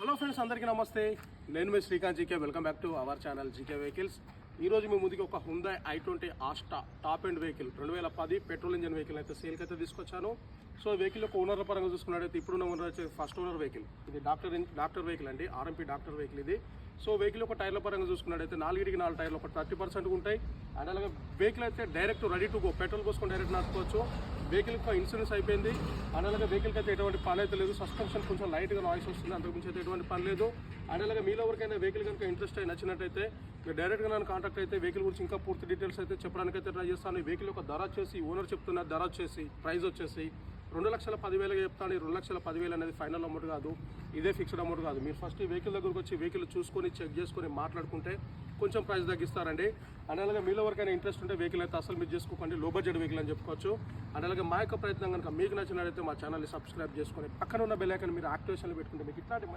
Hello friends, అందరికీ నమస్తే. నేను మీ Srikanth GK. Welcome back to our channel GK vehicles. ఈరోజు మీ ముందుకి ఒక Hyundai i20 Asta top end vehicle 2010 petrol engine vehicle అయితే సేల్కి అయితే తీసుకొచ్చాను. సో వెహికల్ యొక్క ఓనర్ పరంగా చూసుకున్నట్టయితే ఇప్పుడున్న ఓనర్ వచ్చే ఫస్ట్ ఓనర్ వెహికల్. ఇది డాక్టర్ వెహికల్ అండి, ఆర్ఎంపీ డాక్టర్ వెహికల్ ఇది. సో వెహికల్ యొక్క టైర్ల పరంగా చూసుకున్నట్టయితే 4 టైర్లు ఒక 30% ఉంటాయి. అండ్ అలాగే వెహికల్ అయితే direct ready to go, petrol పోసుకొని డైరెక్ట్ నడుపుకోవచ్చు. వెహికల్ యొక్క ఇన్సూరెన్స్ అయిపోయింది. అండ్ అలాగే వెహికల్కి అయితే ఎటువంటి పని అయితే లేదు. సస్పెన్షన్ కొంచెం లైట్గా నాయిస్ వస్తుంది, అంతకుమించి అయితే ఎటువంటి పని లేదు. అండ్ అలాగే మీలో ఎవరికైనా వెహికల్ కనుక ఇంట్రెస్ట్ అయి నచ్చినట్టయితే మీరు డైరెక్ట్గా నన్ను కాంటాక్ట్ అయితే వెహికల్ గురించి ఇంకా పూర్తి డీటెయిల్స్ అయితే చెప్పడానికి అయితే ట్రై చేస్తాను. ఈ వెహికల్ యొక్క ధర వచ్చేసి ఓనర్ చెప్తున్న ధర వచ్చేసి ప్రైస్ వచ్చేసి 2,10,000 చెప్తాను. 2,10,000 అనేది ఫైనల్ అమౌంట్ కాదు, ఇదే ఫిక్స్డ్ అమౌంట్ కాదు. మీరు ఫస్ట్ ఈ వెహికల్ దగ్గరకు వచ్చి వెహికల్ చూసుకొని చెక్ చేసుకొని మాట్లాడుకుంటే కొంచెం ప్రైస్ తగ్గిస్తారండి. అండ్ అలాగే మీలో ఎవరికైనా ఇంట్రెస్ట్ ఉంటే వెహికల్ అయితే అసలు మీరు చేసుకోకండి, లో బడ్జెట్ వెహికల్ అని చెప్పుకోవచ్చు. అండ్ అలాగే మా యొక్క ప్రయత్నం కనుక మీకు నచ్చినట్లయితే మా ఛానల్ని సబ్స్క్రైబ్ చేసుకొని పక్కన ఉన్న బెల్ ఐకాన్ మీరు యాక్టివేషన్లో పెట్టుకుంటే మీకు ఇట్లాంటి